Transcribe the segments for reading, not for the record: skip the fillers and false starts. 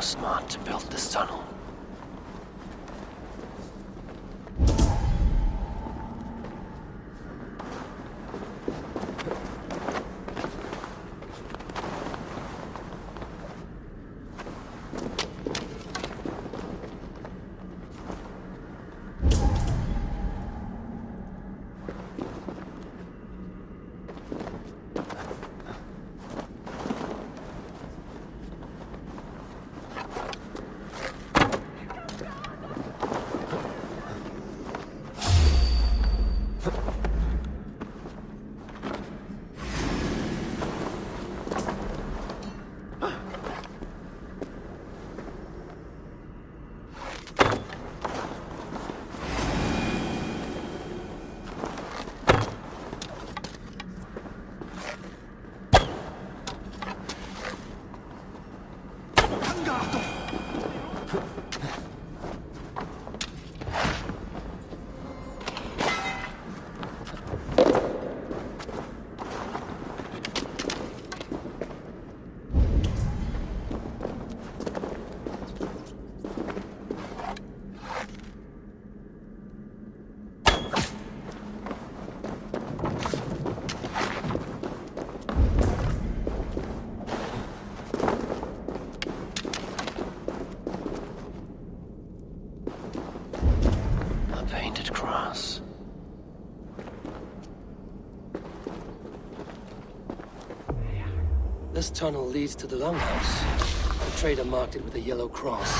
smart to build this tunnel. This tunnel leads to the longhouse. The trader marked it with a yellow cross,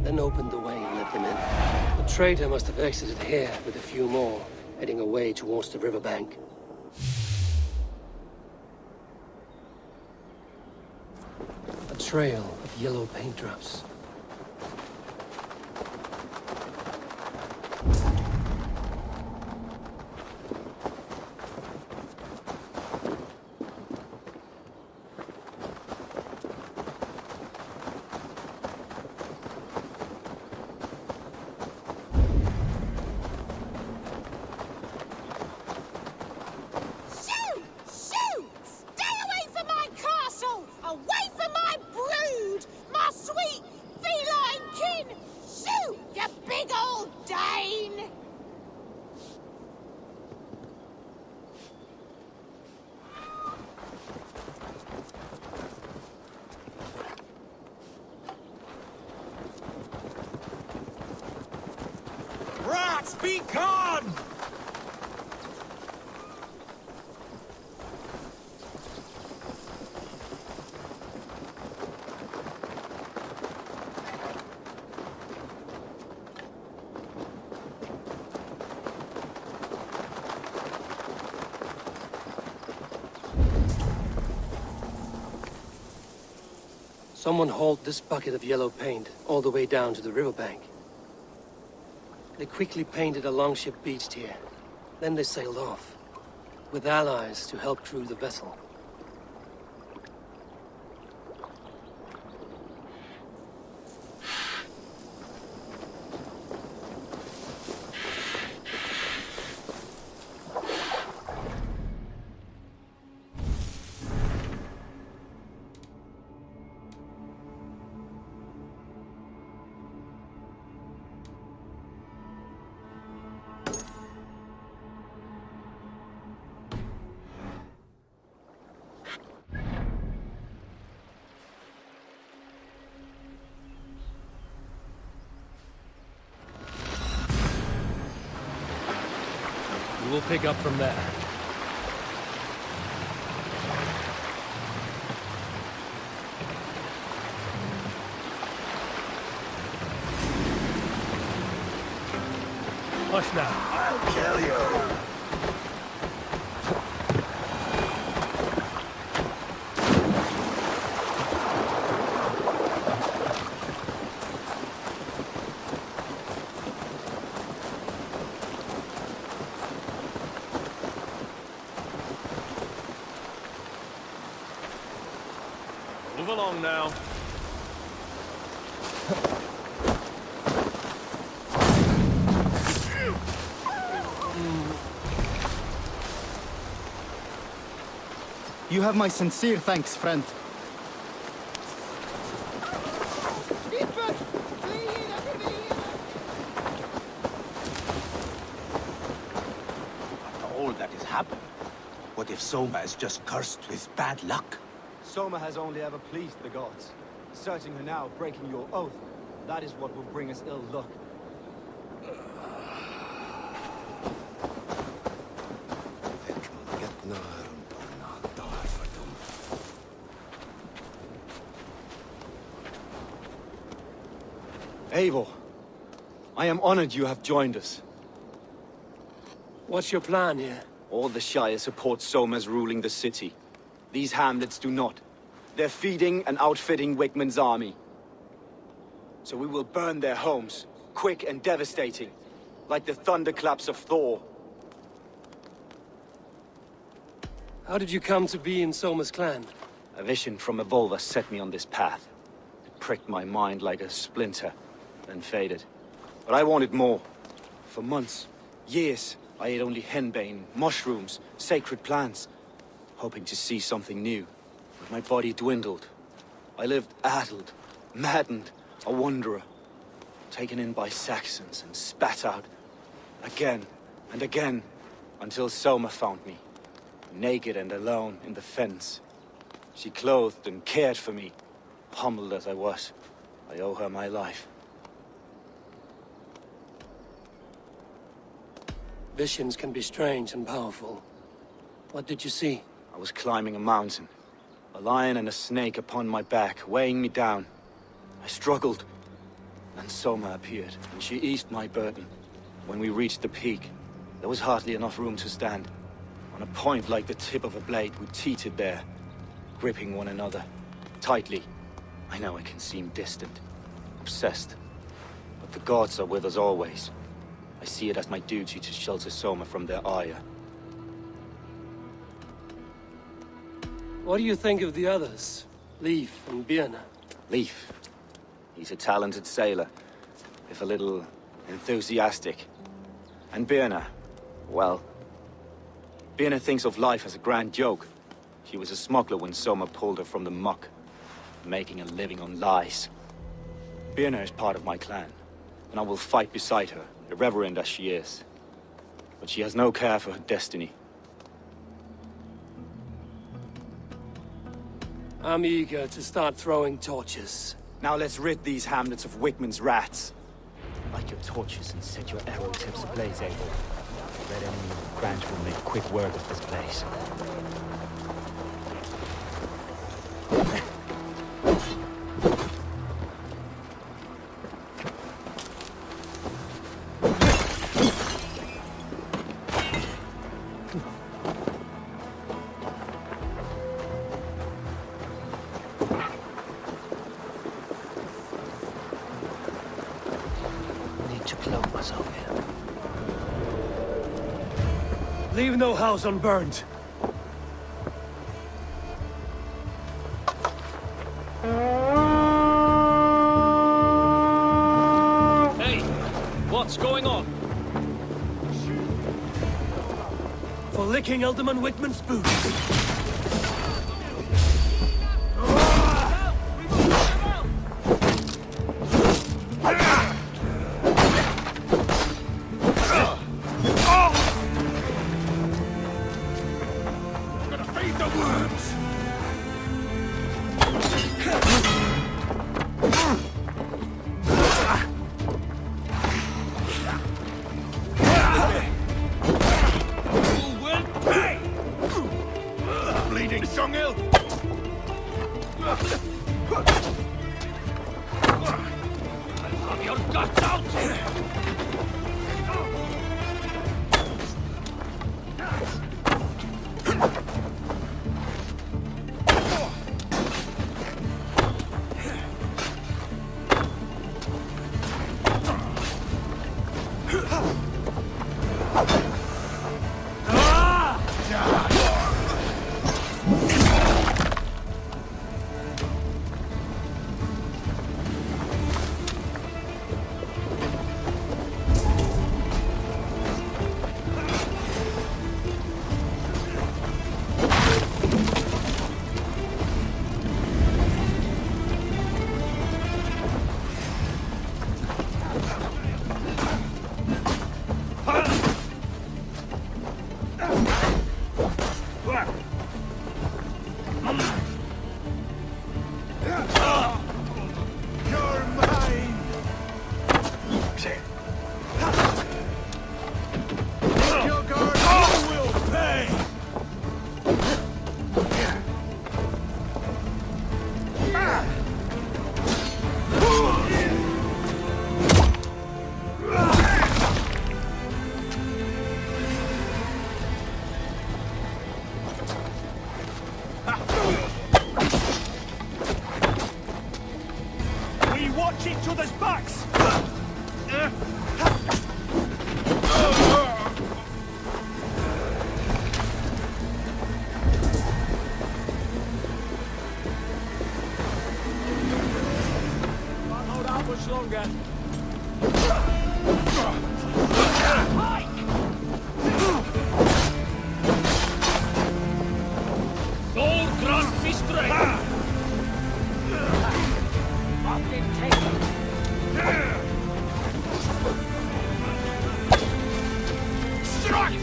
then opened the way and let them in. The trader must have exited here with a few more, heading away towards the riverbank. A trail of yellow paint drops. Be gone! Someone hauled this bucket of yellow paint all the way down to the riverbank. They quickly painted a longship beached here. Then they sailed off, with allies to help crew the vessel. We'll pick up from there. Hush now. I'll kill you! Move along now. You have my sincere thanks, friend. happen? What if Soma is just cursed with bad luck? Soma has only ever pleased the gods. Searching her now, breaking your oath, that is what will bring us ill luck. Eivor, I am honored you have joined us. What's your plan here? All the Shire support Soma's ruling the city. These hamlets do not. They're feeding and outfitting Wickman's army. So we will burn their homes, quick and devastating, like the thunderclaps of Thor. How did you come to be in Soma's clan? A vision from Evolva set me on this path. It pricked my mind like a splinter, then faded. But I wanted more. For months, years, I ate only henbane, mushrooms, sacred plants, hoping to see something new. But my body dwindled. I lived addled, maddened, a wanderer, taken in by Saxons and spat out again and again, until Soma found me, naked and alone in the fens. She clothed and cared for me, humbled as I was. I owe her my life. Visions can be strange and powerful. What did you see? I was climbing a mountain, a lion and a snake upon my back, weighing me down. I struggled. Then Soma appeared, and she eased my burden. When we reached the peak, there was hardly enough room to stand. On a point like the tip of a blade, we teetered there, gripping one another, tightly. I know it can seem distant, obsessed, but the gods are with us always. I see it as my duty to shelter Soma from their ire. What do you think of the others? Leif and Birna? Leif. He's a talented sailor, if a little enthusiastic. And Birna, well, Birna thinks of life as a grand joke. She was a smuggler when Soma pulled her from the muck, making a living on lies. Birna is part of my clan, and I will fight beside her, irreverent as she is. But she has no care for her destiny. I'm eager to start throwing torches. Now let's rid these hamlets of Wickman's rats. Light your torches and set your arrow tips ablaze, Abel. The red enemy of the branch will make quick work of this place. Leave no house unburned. Hey, what's going on? For licking Alderman Wickman's boots.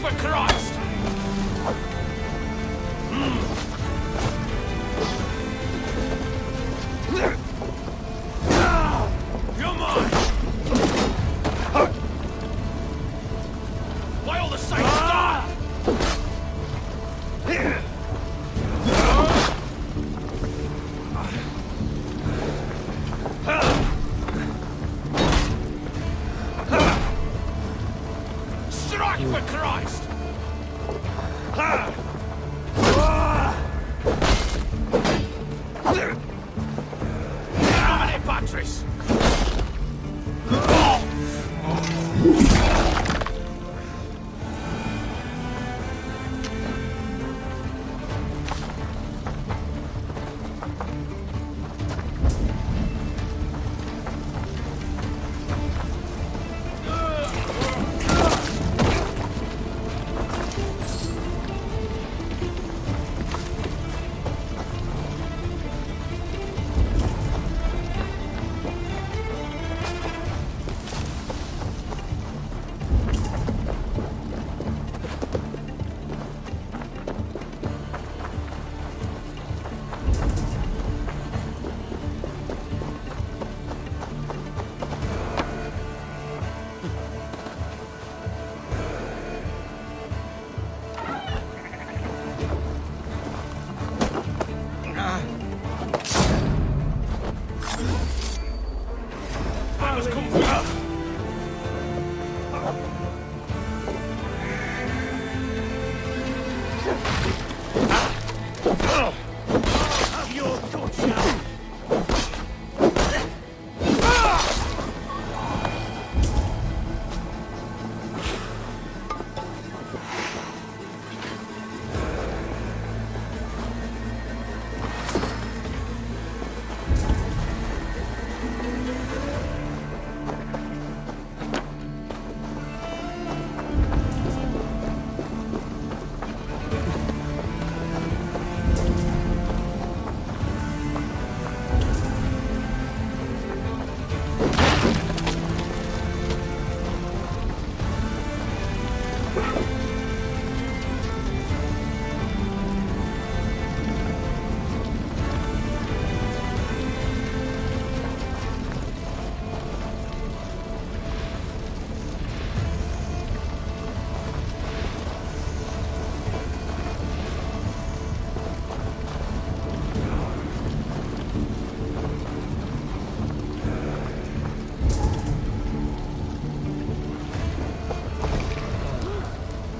for Christ! You're mine! By all the saints, stop! Strike for Christ! How many batteries?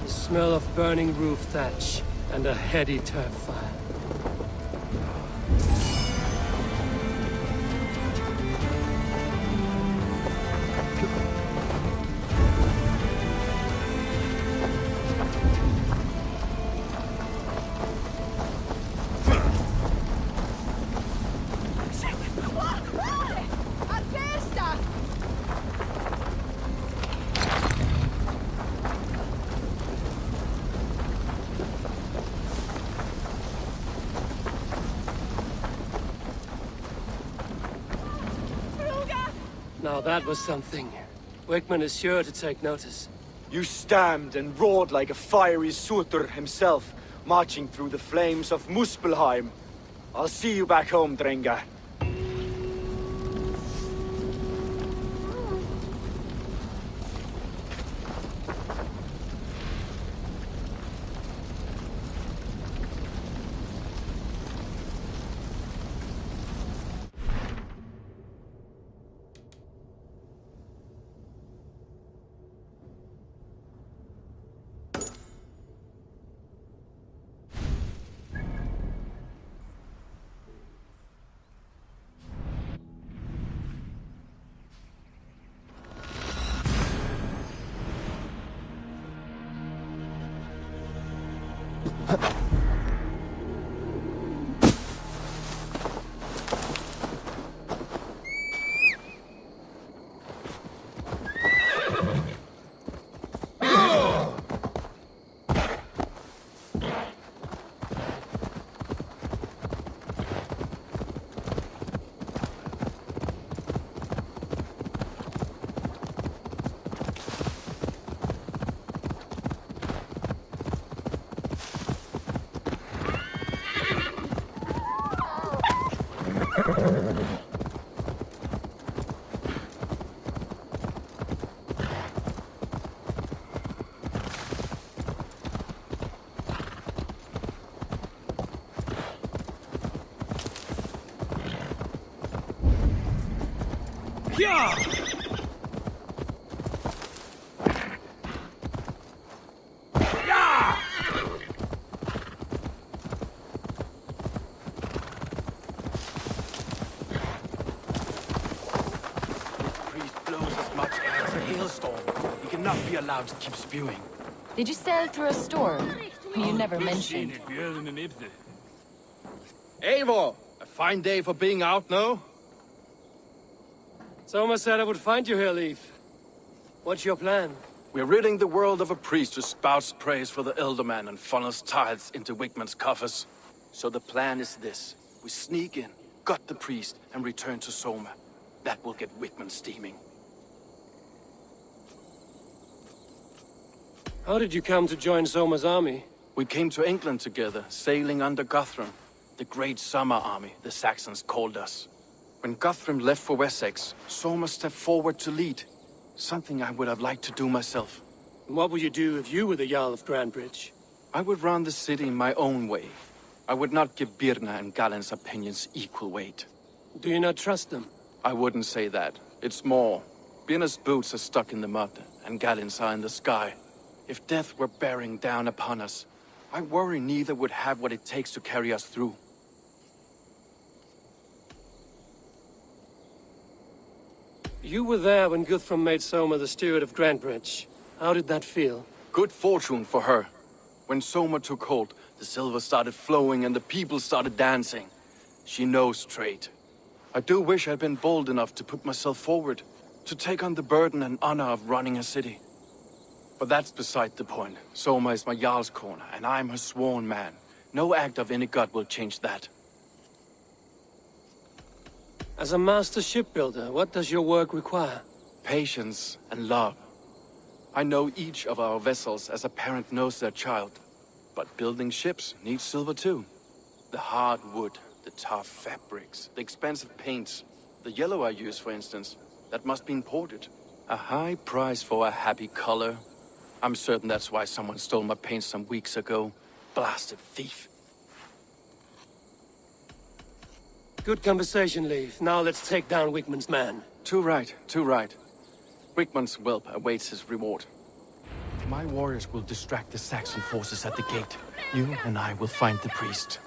Smell of burning roof thatch and a heady turf fire. Now that was something. Wickman is sure to take notice. You stamped and roared like a fiery Surtur himself, marching through the flames of Muspelheim. I'll see you back home, Drenga. Yeah! Not be allowed to keep spewing. Did you sell through a store? You never mentioned. Eivor, a fine day for being out, no? Soma said I would find you here, Leif. What's your plan? We're ridding the world of a priest who spouts praise for the Elderman and funnels tithes into Wigman's coffers. So the plan is this. We sneak in, gut the priest, and return to Soma. That will get Wigman steaming. How did you come to join Soma's army? We came to England together, sailing under Guthrum. The Great Summer Army, the Saxons called us. When Guthrum left for Wessex, Soma stepped forward to lead. Something I would have liked to do myself. What would you do if you were the Jarl of Grandbridge? I would run the city in my own way. I would not give Birna and Galen's opinions equal weight. Do you not trust them? I wouldn't say that. It's more. Birna's boots are stuck in the mud, and Galen's are in the sky. If death were bearing down upon us, I worry neither would have what it takes to carry us through. You were there when Guthrum made Soma the steward of Grandbridge. How did that feel? Good fortune for her. When Soma took hold, the silver started flowing and the people started dancing. She knows trade. I do wish I'd been bold enough to put myself forward, to take on the burden and honor of running a city. But that's beside the point. Soma is my Jarl's corner, and I'm her sworn man. No act of any god will change that. As a master shipbuilder, what does your work require? Patience and love. I know each of our vessels as a parent knows their child. But building ships needs silver too. The hard wood, the tough fabrics, the expensive paints. The yellow I use, for instance, that must be imported. A high price for a happy color. I'm certain that's why someone stole my paint some weeks ago. Blasted thief. Good conversation, Leif. Now let's take down Wigman's man. Too right, too right. Wigman's whelp awaits his reward. My warriors will distract the Saxon forces at the gate. You and I will find the priest.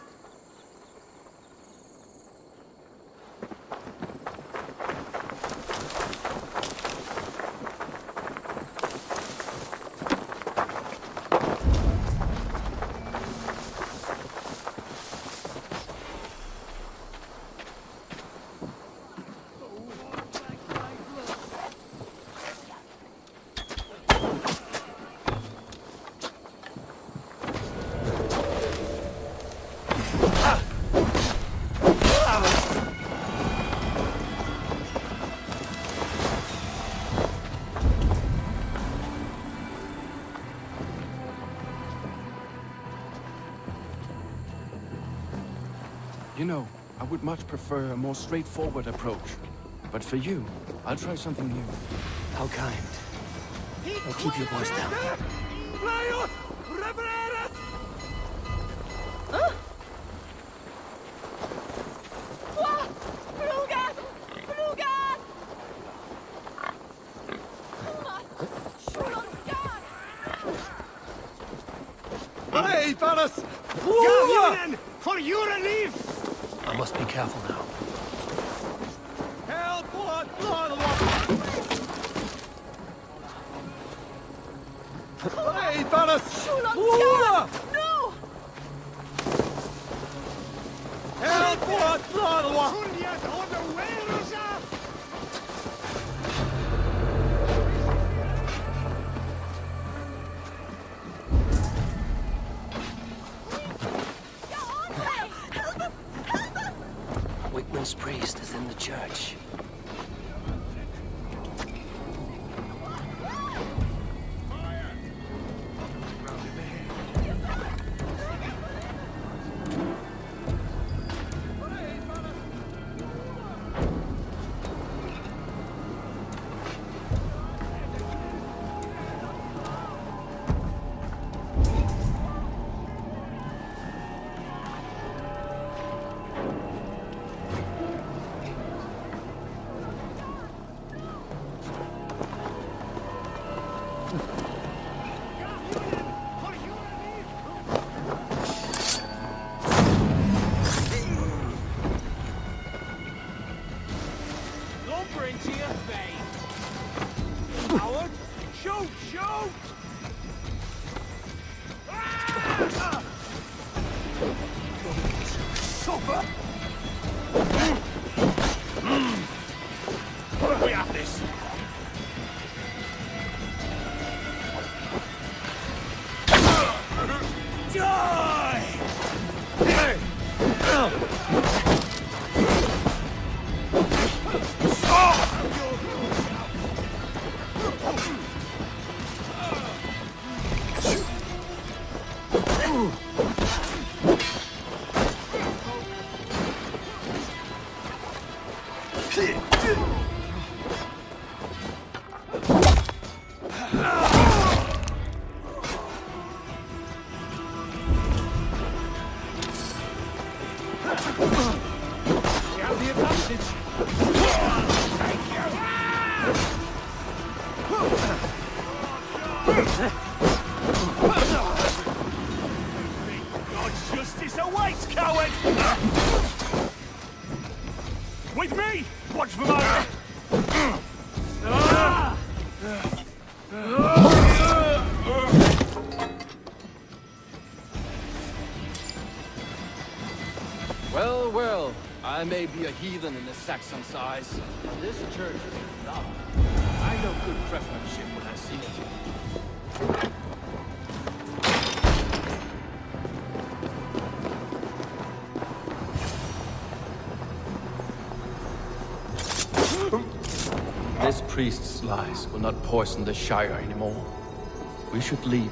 You know, I would much prefer a more straightforward approach. But for you, I'll try something new. How kind. Now keep your voice down. Hey, Paris! For your relief! I must be careful now. Help! What? Hey, Paris! No! Help! What? Wigman's priest is in the church. God's justice awaits, coward! With me! Watch for my... Well, well, I may be a heathen in the Saxon's eyes, but this church is love. I know good craftsmanship when I see it. This priest's lies will not poison the Shire anymore. We should leave.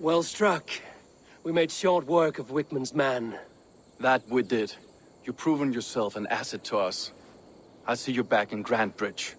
Well struck. We made short work of Wickman's man. That we did. You've proven yourself an asset to us. I'll see you back in Grand Bridge.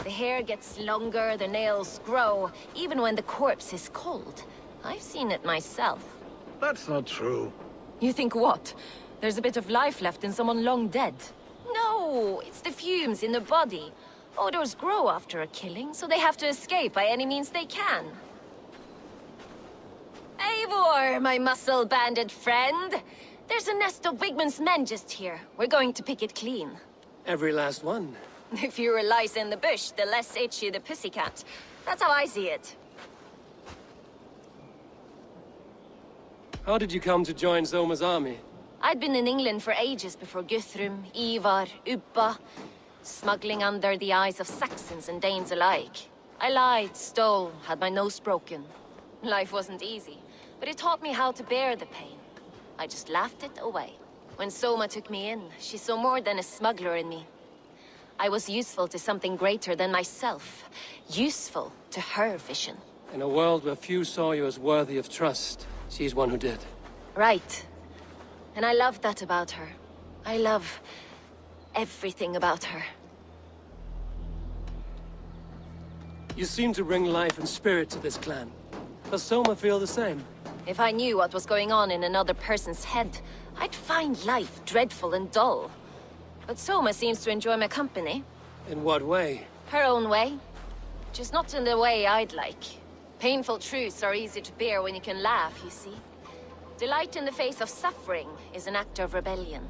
The hair gets longer, the nails grow, even when the corpse is cold. I've seen it myself. That's not true. You think what? There's a bit of life left in someone long dead? No, it's the fumes in the body. Odors grow after a killing, so they have to escape by any means they can. Eivor, my muscle-banded friend! There's a nest of Wigman's men just here. We're going to pick it clean. Every last one. The fewer lice in the bush, the less itchy the pussycat. That's how I see it. How did you come to join Zoma's army? I'd been in England for ages before Guthrum, Ivar, Ubba, smuggling under the eyes of Saxons and Danes alike. I lied, stole, had my nose broken. Life wasn't easy, but it taught me how to bear the pain. I just laughed it away. When Soma took me in, she saw more than a smuggler in me. I was useful to something greater than myself. Useful to her vision. In a world where few saw you as worthy of trust, she's one who did. Right. And I love that about her. I love everything about her. You seem to bring life and spirit to this clan. Does Soma feel the same? If I knew what was going on in another person's head, I'd find life dreadful and dull. But Soma seems to enjoy my company. In what way? Her own way. Just not in the way I'd like. Painful truths are easy to bear when you can laugh, you see. Delight in the face of suffering is an act of rebellion.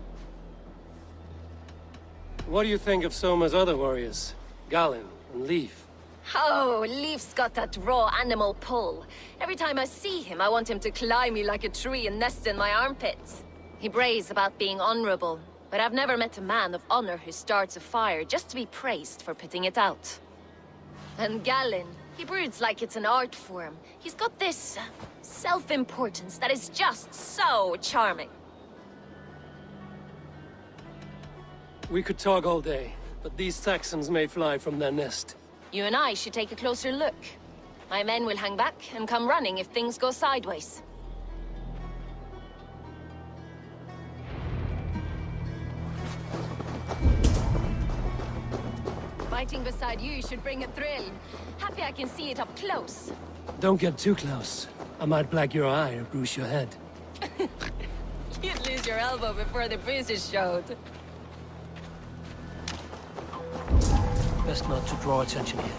What do you think of Soma's other warriors? Galen and Leaf? Oh, Leaf's got that raw animal pull. Every time I see him, I want him to climb me like a tree and nest in my armpits. He brays about being honorable, but I've never met a man of honor who starts a fire just to be praised for putting it out. And Galen, he broods like it's an art form. He's got this self-importance that is just so charming. We could talk all day, but these Saxons may fly from their nest. You and I should take a closer look. My men will hang back and come running if things go sideways. Fighting beside you should bring a thrill. Happy I can see it up close. Don't get too close. I might black your eye or bruise your head. You'd lose your elbow before the bruises showed. Best not to draw attention here.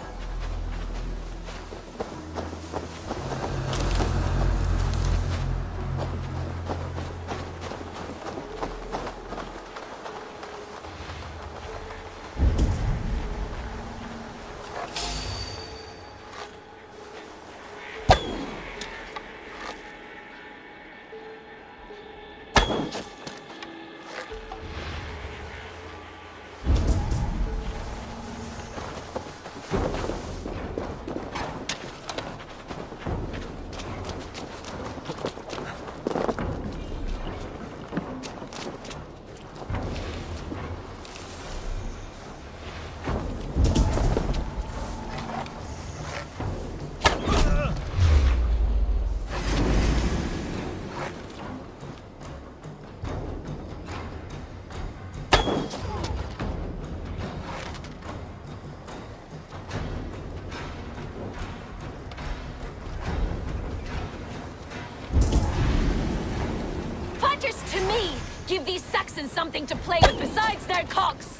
To me, give these Saxons something to play with besides their cocks.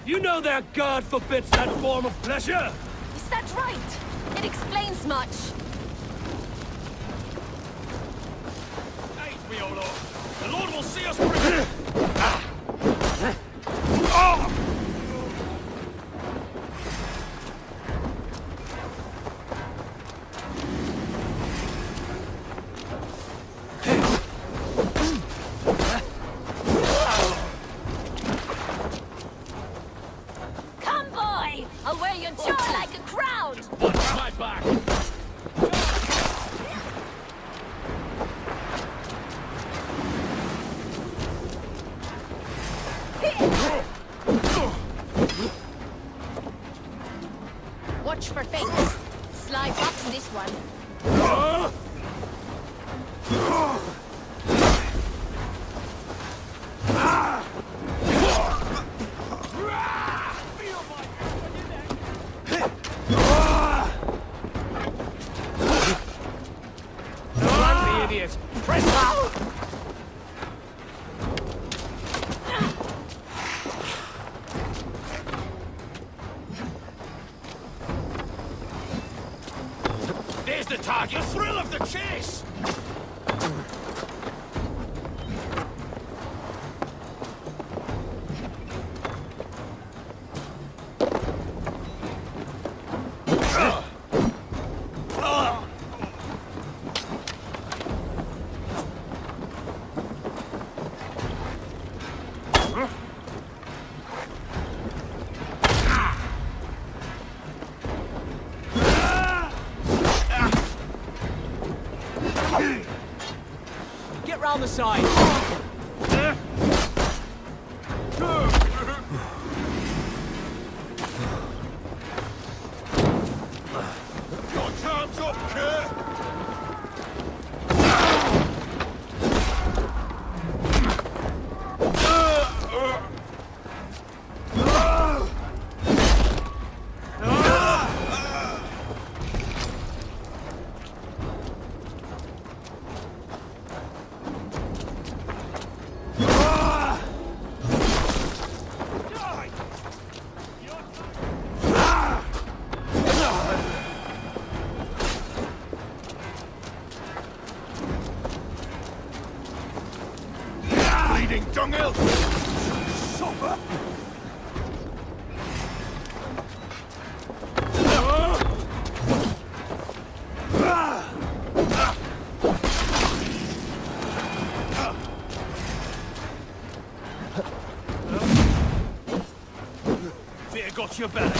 You know their God forbids that form of pleasure! Is that right? It explains much. Aid me, O Lord! The Lord will see us through! Watch for things. Slide box this one. Run, the idiots! Press out! There's the target! The thrill of the chase! Get round the side. Your time's up, Kurt! Bleeding dunghill! Suffer! Fear got your belly.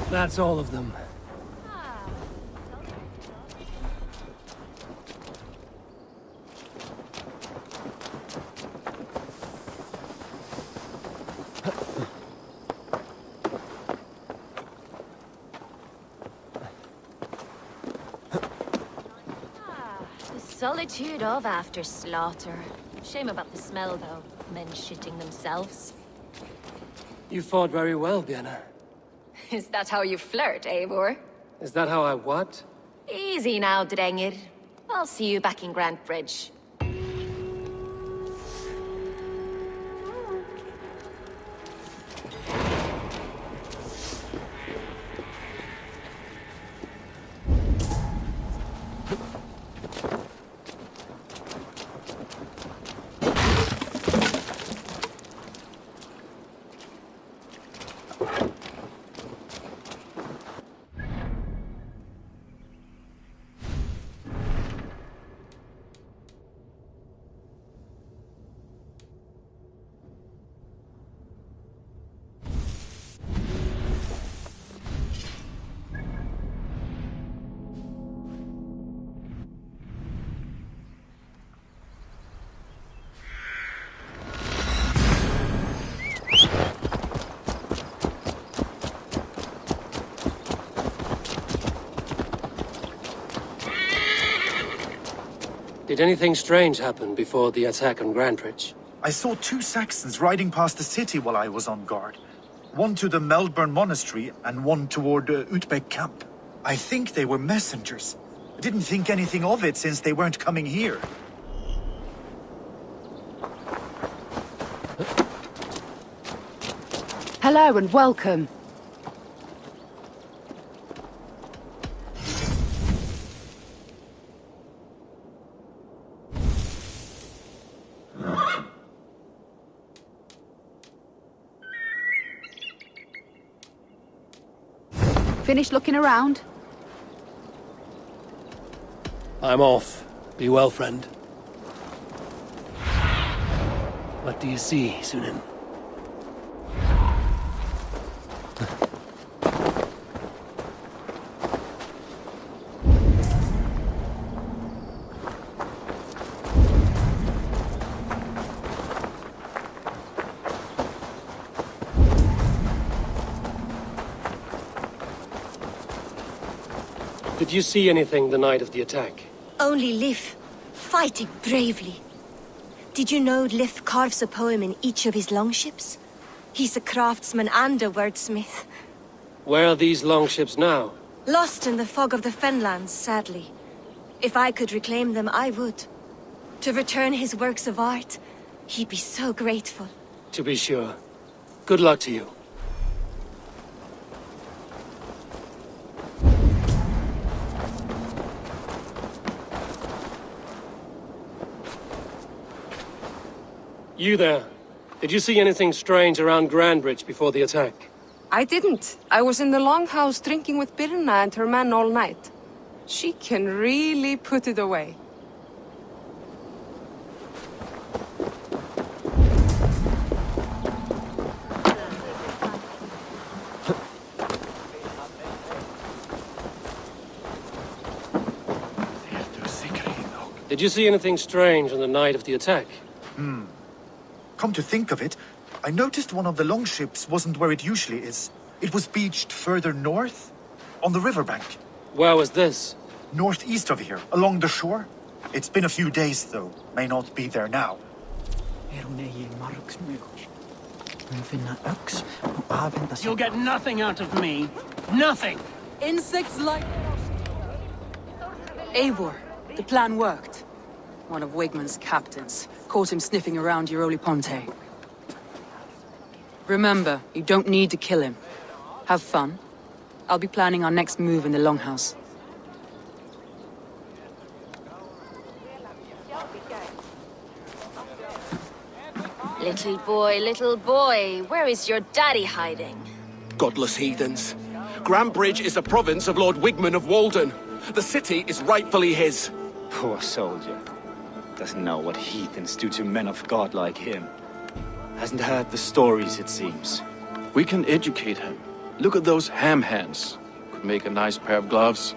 That's all of them. Solitude of after slaughter. Shame about the smell, though. Men shitting themselves. You fought very well, Vienna. Is that how you flirt, Eivor? Is that how I what? Easy now, Drengir. I'll see you back in Grand Bridge. Did anything strange happen before the attack on Grandbridge? I saw 2 Saxons riding past the city while I was on guard. One to the Melbourne Monastery and one toward Utbeck camp. I think they were messengers. I didn't think anything of it since they weren't coming here. Hello and welcome. Finished looking around? I'm off. Be well, friend. What do you see, Sunan? Did you see anything the night of the attack? Only Lif, fighting bravely. Did you know Lif carves a poem in each of his longships? He's a craftsman and a wordsmith. Where are these longships now? Lost in the fog of the Fenlands, sadly. If I could reclaim them, I would. To return his works of art, he'd be so grateful. To be sure. Good luck to you. You there. Did you see anything strange around Grandbridge before the attack? I didn't. I was in the longhouse drinking with Birna and her men all night. She can really put it away. Did you see anything strange on the night of the attack? Come to think of it, I noticed one of the longships wasn't where it usually is. It was beached further north, on the riverbank. Where was this? Northeast of here, along the shore. It's been a few days, though. May not be there now. You'll get nothing out of me. Nothing! Insects like... Eivor, the plan worked. One of Wigman's captains caught him sniffing around Euroli Ponte. Remember, you don't need to kill him. Have fun. I'll be planning our next move in the Longhouse. Little boy, where is your daddy hiding? Godless heathens. Grandbridge is a province of Lord Wigman of Walden. The city is rightfully his. Poor soldier. Doesn't know what heathens do to men of God like him. Hasn't heard the stories, it seems. We can educate him. Look at those ham hands. Could make a nice pair of gloves.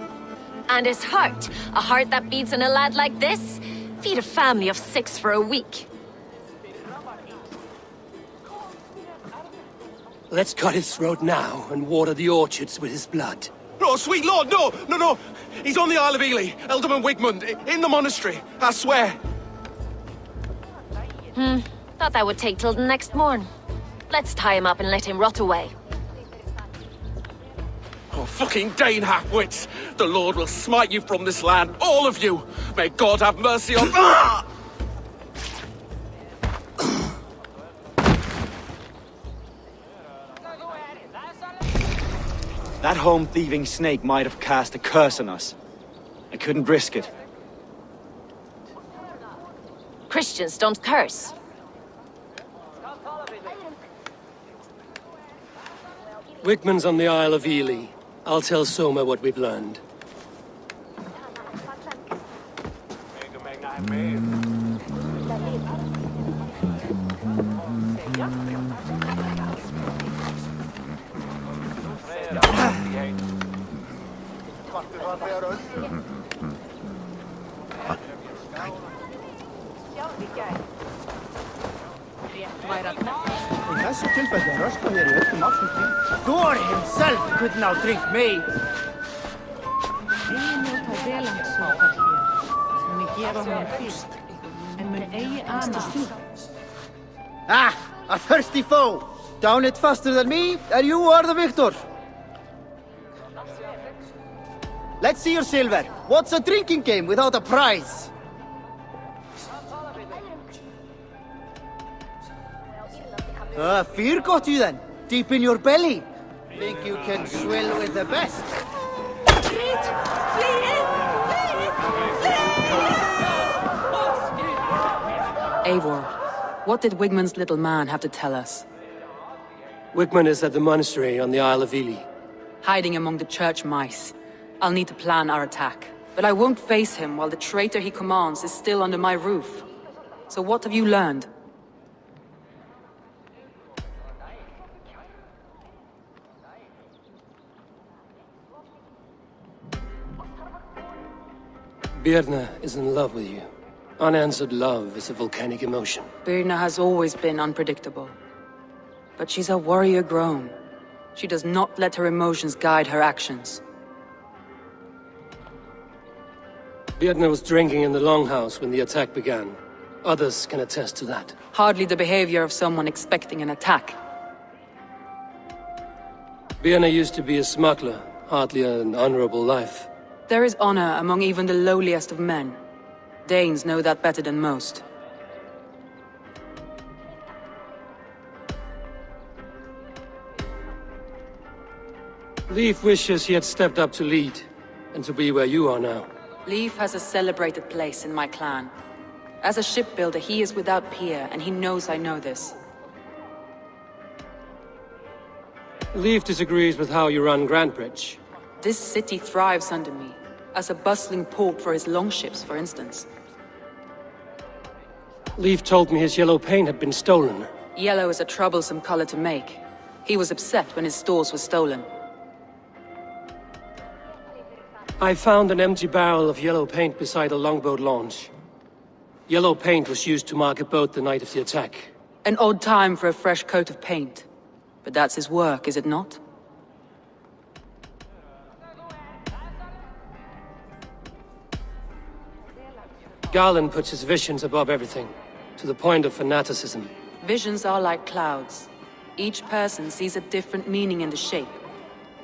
And his heart. A heart that beats in a lad like this. Feed a family of 6 for a week. Let's cut his throat now and water the orchards with his blood. No, sweet lord, no, no, no. He's on the Isle of Ely, Ealdorman Wigmund, in the monastery, I swear. Thought that would take till the next morn. Let's tie him up and let him rot away. Oh, fucking Dane half-wits! The Lord will smite you from this land, all of you! May God have mercy on... That home-thieving snake might have cast a curse on us. I couldn't risk it. Christians don't curse. Wigman's on the Isle of Ely. I'll tell Soma what we've learned. Thor himself could now drink made. Ah, a thirsty foe! Down it faster than me, and you are the victor! Let's see your silver. What's a drinking game without a prize? Fear got you then? Deep in your belly? Think you can swill with the best? Creed! Flee in! Eivor, what did Wigmund's little man have to tell us? Wigman is at the monastery on the Isle of Ely. Hiding among the church mice. I'll need to plan our attack. But I won't face him while the traitor he commands is still under my roof. So what have you learned? Birna is in love with you. Unanswered love is a volcanic emotion. Birna has always been unpredictable. But she's a warrior grown. She does not let her emotions guide her actions. Birna was drinking in the longhouse when the attack began. Others can attest to that. Hardly the behavior of someone expecting an attack. Birna used to be a smuggler, hardly an honorable life. There is honor among even the lowliest of men. Danes know that better than most. Leif wishes he had stepped up to lead, and to be where you are now. Leif has a celebrated place in my clan. As a shipbuilder, he is without peer, and he knows I know this. Leif disagrees with how you run Grantbridge. This city thrives under me, as a bustling port for his longships, for instance. Leif told me his yellow paint had been stolen. Yellow is a troublesome color to make. He was upset when his stores were stolen. I found an empty barrel of yellow paint beside a longboat launch. Yellow paint was used to mark a boat the night of the attack. An odd time for a fresh coat of paint. But that's his work, is it not? Garland puts his visions above everything, to the point of fanaticism. Visions are like clouds. Each person sees a different meaning in the shape,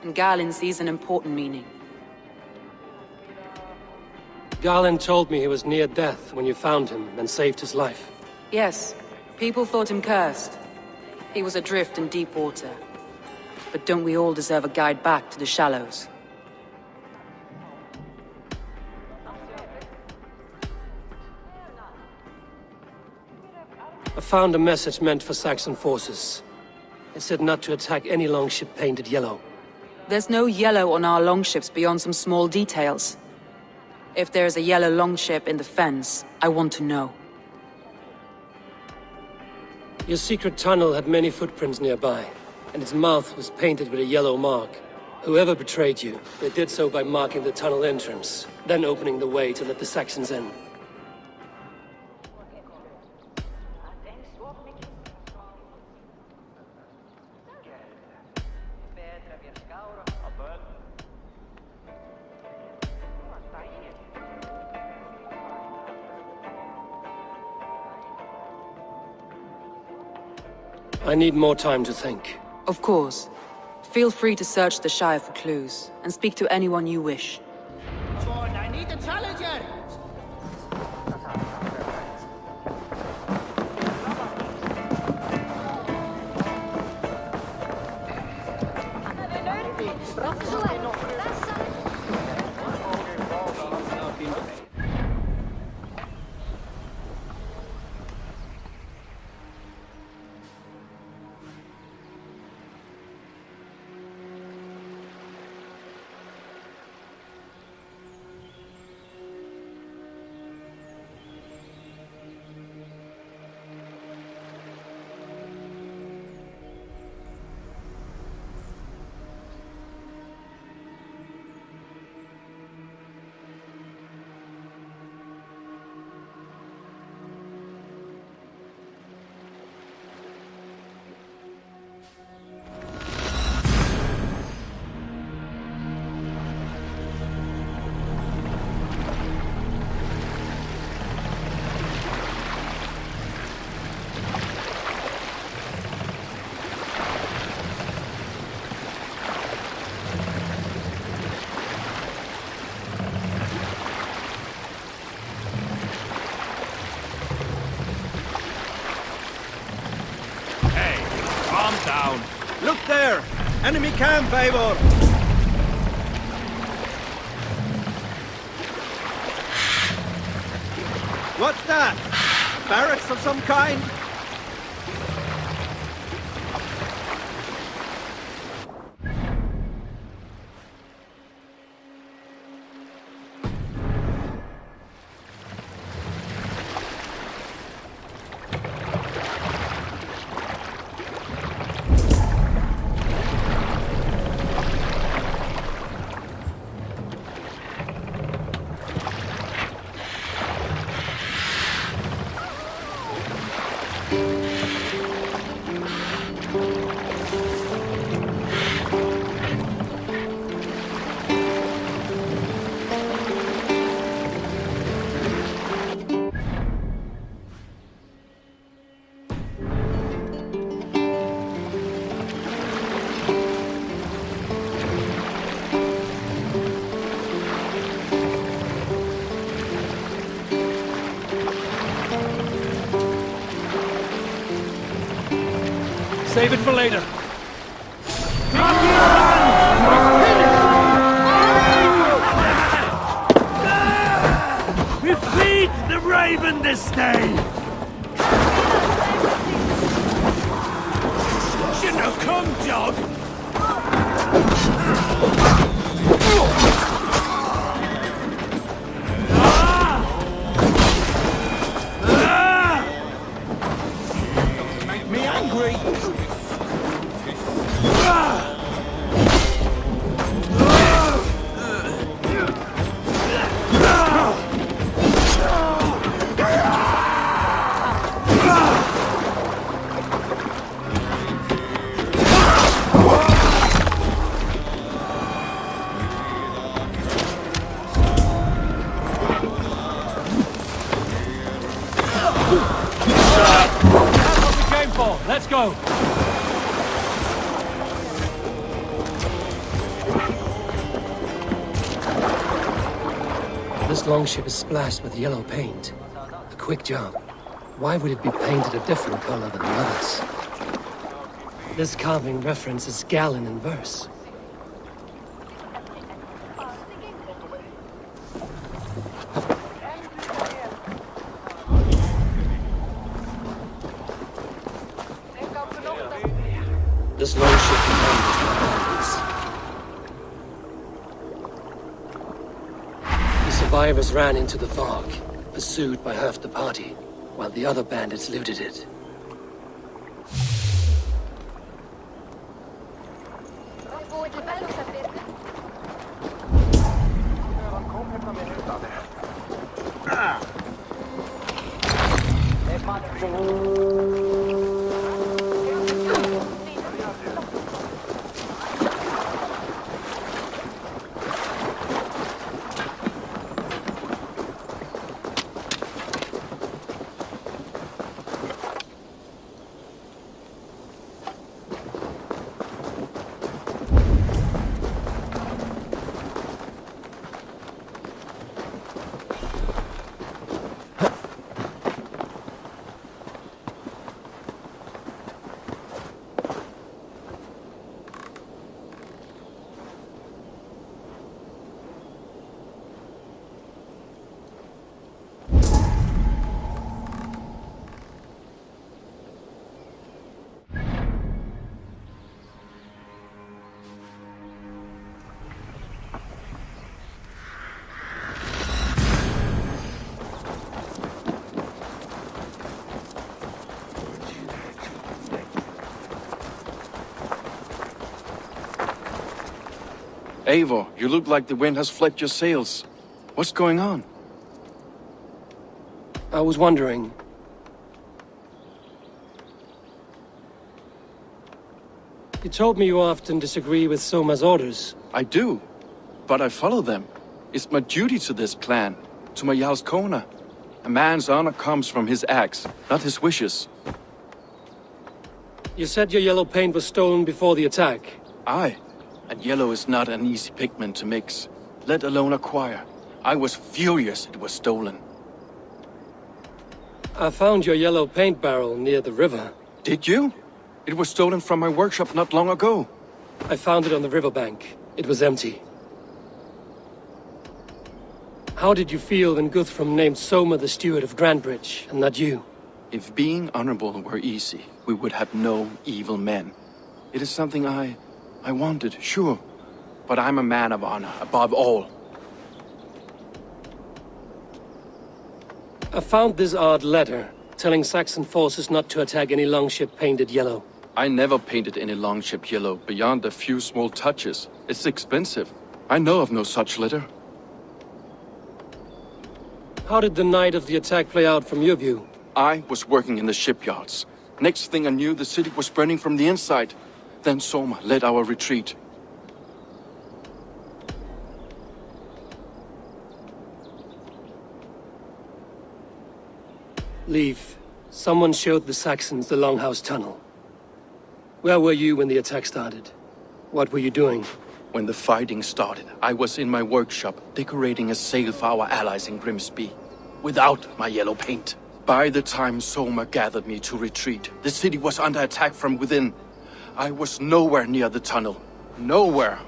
and Garland sees an important meaning. Garland told me he was near death when you found him and saved his life. Yes, people thought him cursed. He was adrift in deep water. But don't we all deserve a guide back to the shallows? I found a message meant for Saxon forces. It said not to attack any longship painted yellow. There's no yellow on our longships beyond some small details. If there's a yellow longship in the fens, I want to know. Your secret tunnel had many footprints nearby. and its mouth was painted with a yellow mark. Whoever betrayed you, they did so by marking the tunnel entrance, then opening the way to let the Saxons in. I need more time to think. Of course. Feel free to search the Shire for clues, and speak to anyone you wish. Come on, I need a challenger! Down. Look there! Enemy camp, Eivor! What's that? Barracks of some kind? Save it for later. We feed the raven this day! You know, come, dog! Make me angry! Let's go! This longship is splashed with yellow paint. A quick job. Why would it be painted a different color than the others? This carving references Gallon in verse. This longship commanders were bandits. The survivors ran into the fog, pursued by half the party, while the other bandits looted it. Eivor, you look like the wind has flipped your sails. What's going on? I was wondering. You told me you often disagree with Soma's orders. I do, but I follow them. It's my duty to this clan, to my Jarl's Kona. A man's honor comes from his acts, not his wishes. You said your yellow paint was stolen before the attack. Aye, and yellow is not an easy pigment to mix, let alone acquire. I was furious it was stolen. I found your yellow paint barrel near the river. Did you? It was stolen from my workshop not long ago. I found it on the riverbank. It was empty. How did you feel when Guthrum named Soma the steward of Grandbridge, and not you? If being honorable were easy, we would have no evil men. It is something I wanted, sure. But I'm a man of honor, above all. I found this odd letter, telling Saxon forces not to attack any longship painted yellow. I never painted any longship yellow, beyond a few small touches. It's expensive. I know of no such letter. How did the night of the attack play out from your view? I was working in the shipyards. Next thing I knew, the city was burning from the inside. Then Soma led our retreat. Leave. Someone showed the Saxons the Longhouse Tunnel. Where were you when the attack started? What were you doing? When the fighting started, I was in my workshop, decorating a sail for our allies in Grimsby. Without my yellow paint. By the time Soma gathered me to retreat, the city was under attack from within. I was nowhere near the tunnel. Nowhere.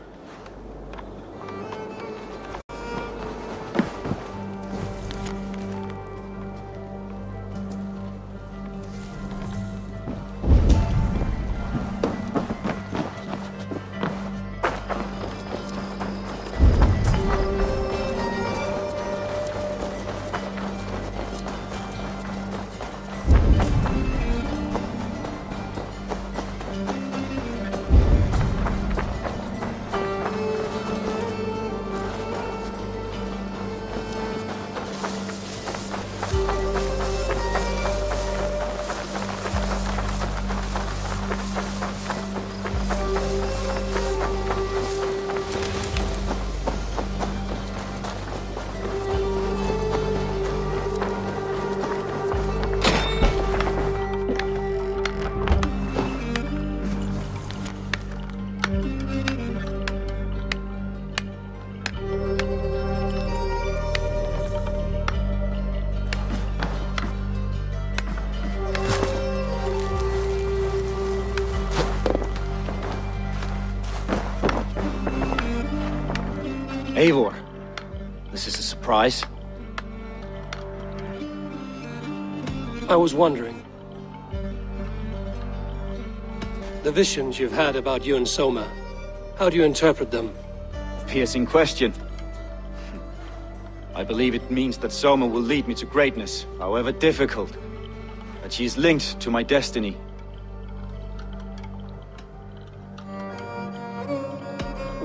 Eivor, this is a surprise. I was wondering. The visions you've had about you and Soma, how do you interpret them? Piercing question. I believe it means that Soma will lead me to greatness, however difficult. That she is linked to my destiny.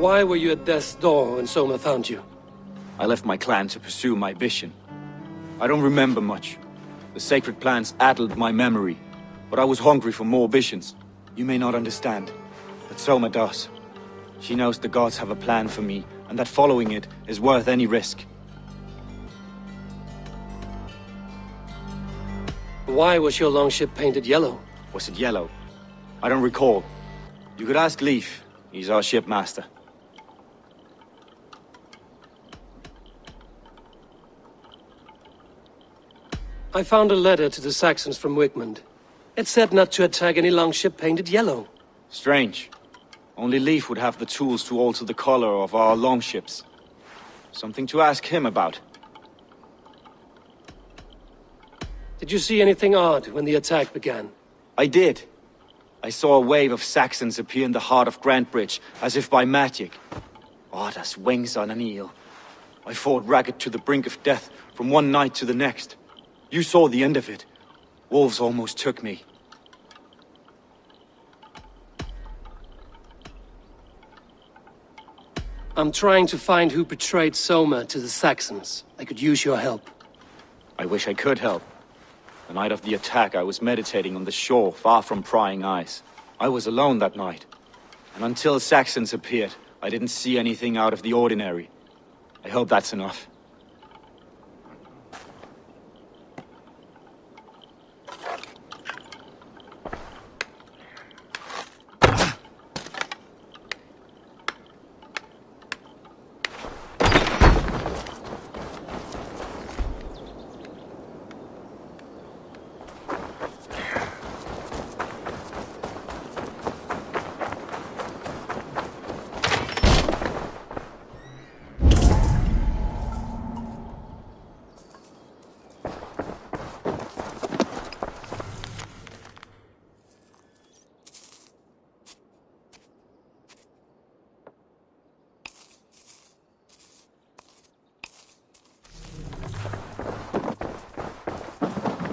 Why were you at death's door when Soma found you? I left my clan to pursue my vision. I don't remember much. The sacred plants addled my memory, but I was hungry for more visions. You may not understand, but Soma does. She knows the gods have a plan for me, and that following it is worth any risk. Why was your longship painted yellow? Was it yellow? I don't recall. You could ask Leif. He's our shipmaster. I found a letter to the Saxons from Wigmund. It said not to attack any longship painted yellow. Strange. Only Leif would have the tools to alter the color of our longships. Something to ask him about. Did you see anything odd when the attack began? I did. I saw a wave of Saxons appear in the heart of Grantbridge, as if by magic. Odd as wings on an eel. I fought ragged to the brink of death from one night to the next. You saw the end of it. Wolves almost took me. I'm trying to find who betrayed Soma to the Saxons. I could use your help. I wish I could help. The night of the attack, I was meditating on the shore, far from prying eyes. I was alone that night. And until Saxons appeared, I didn't see anything out of the ordinary. I hope that's enough.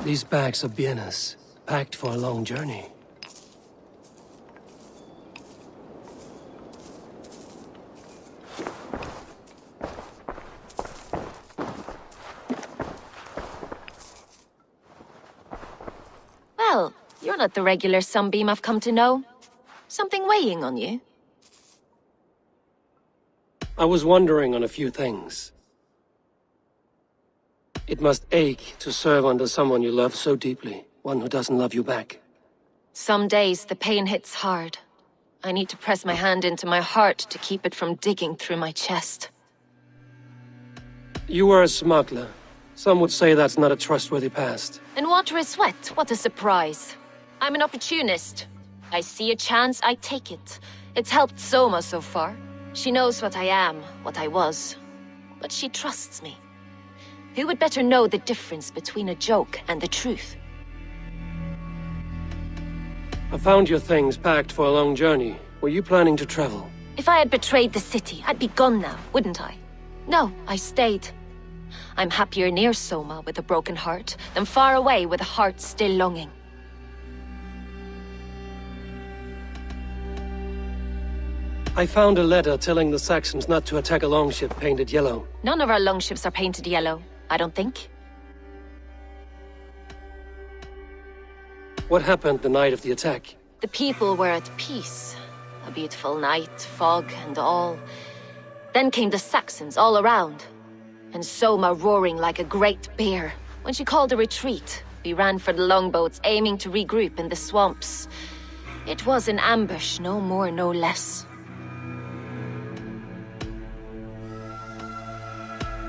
These bags are bienes, packed for a long journey. Well, you're not the regular sunbeam I've come to know. Something weighing on you? I was wondering on a few things. It must ache to serve under someone you love so deeply, one who doesn't love you back. Some days the pain hits hard. I need to press my hand into my heart to keep it from digging through my chest. You were a smuggler. Some would say that's not a trustworthy past. And water is wet, what a surprise. I'm an opportunist. I see a chance, I take it. It's helped Soma so far. She knows what I am, what I was. But she trusts me. Who would better know the difference between a joke and the truth? I found your things packed for a long journey. Were you planning to travel? If I had betrayed the city, I'd be gone now, wouldn't I? No, I stayed. I'm happier near Soma with a broken heart than far away with a heart still longing. I found a letter telling the Saxons not to attack a longship painted yellow. None of our longships are painted yellow, I don't think. What happened the night of the attack? The people were at peace. A beautiful night, fog and all. Then came the Saxons all around. And Soma roaring like a great bear. When she called a retreat, we ran for the longboats, aiming to regroup in the swamps. It was an ambush, no more, no less.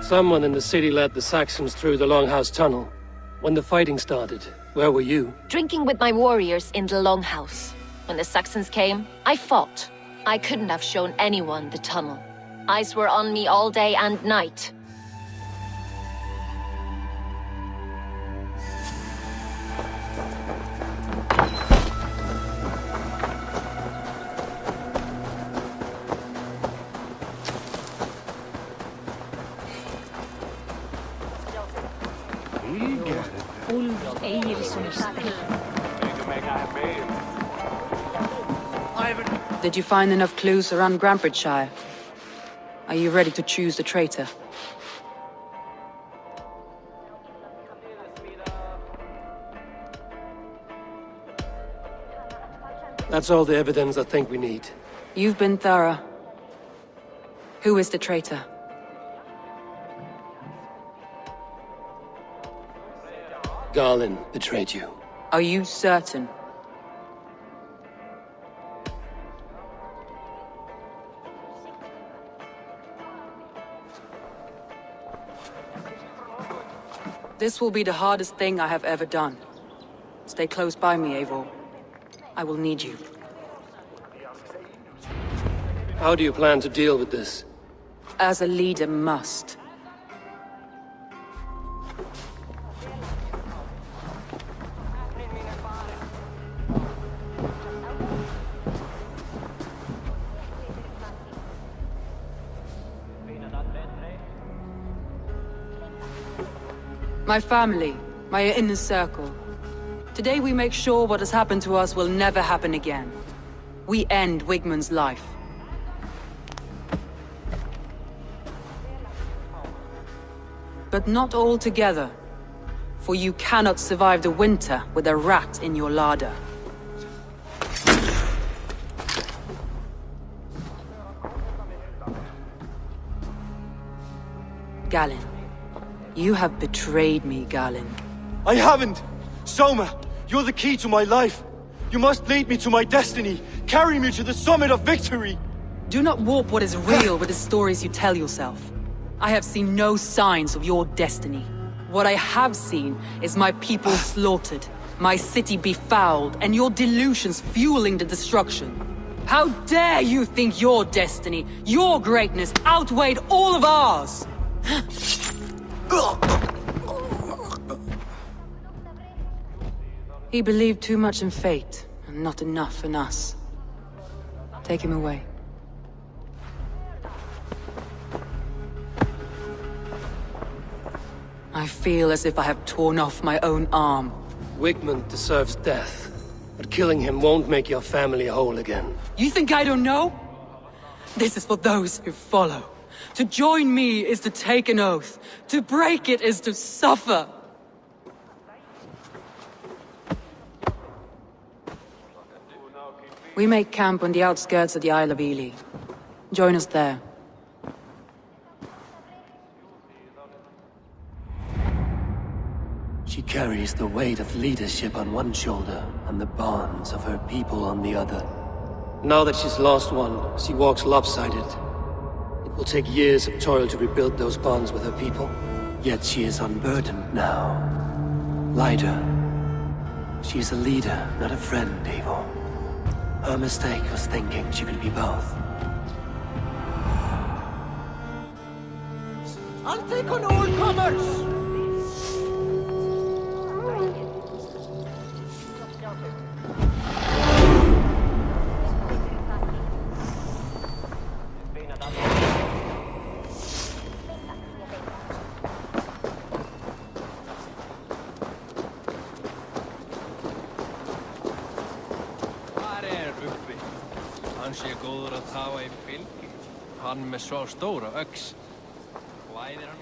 Someone in the city led the Saxons through the Longhouse Tunnel. When the fighting started, where were you? Drinking with my warriors in the Longhouse. When the Saxons came, I fought. I couldn't have shown anyone the tunnel. Eyes were on me all day and night. Did you find enough clues around Grantbridgeshire? Are you ready to choose the traitor? That's all the evidence I think we need. You've been thorough. Who is the traitor? Garland betrayed you. Are you certain? This will be the hardest thing I have ever done. Stay close by me, Eivor. I will need you. How do you plan to deal with this? As a leader must. My family, my inner circle. Today we make sure what has happened to us will never happen again. We end Wigmund's life. But not all together, for you cannot survive the winter with a rat in your larder. Galen, you have betrayed me, Galen. I haven't! Soma, you're the key to my life. You must lead me to my destiny. Carry me to the summit of victory. Do not warp what is real with the stories you tell yourself. I have seen no signs of your destiny. What I have seen is my people slaughtered, my city befouled, and your delusions fueling the destruction. How dare you think your destiny, your greatness, outweighed all of ours? He believed too much in fate, and not enough in us. Take him away. I feel as if I have torn off my own arm. Wigmund deserves death, but killing him won't make your family whole again. You think I don't know? This is for those who follow. To join me is to take an oath. To break it is to suffer. We make camp on the outskirts of the Isle of Ely. Join us there. She carries the weight of leadership on one shoulder and the bonds of her people on the other. Now that she's lost one, she walks lopsided. It will take years of toil to rebuild those bonds with her people. Yet she is unburdened now. Lighter. She is a leader, not a friend, Eivor. Her mistake was thinking she could be both. I'll take on all comers! Hann með svo stóra öx. Hlæðir hann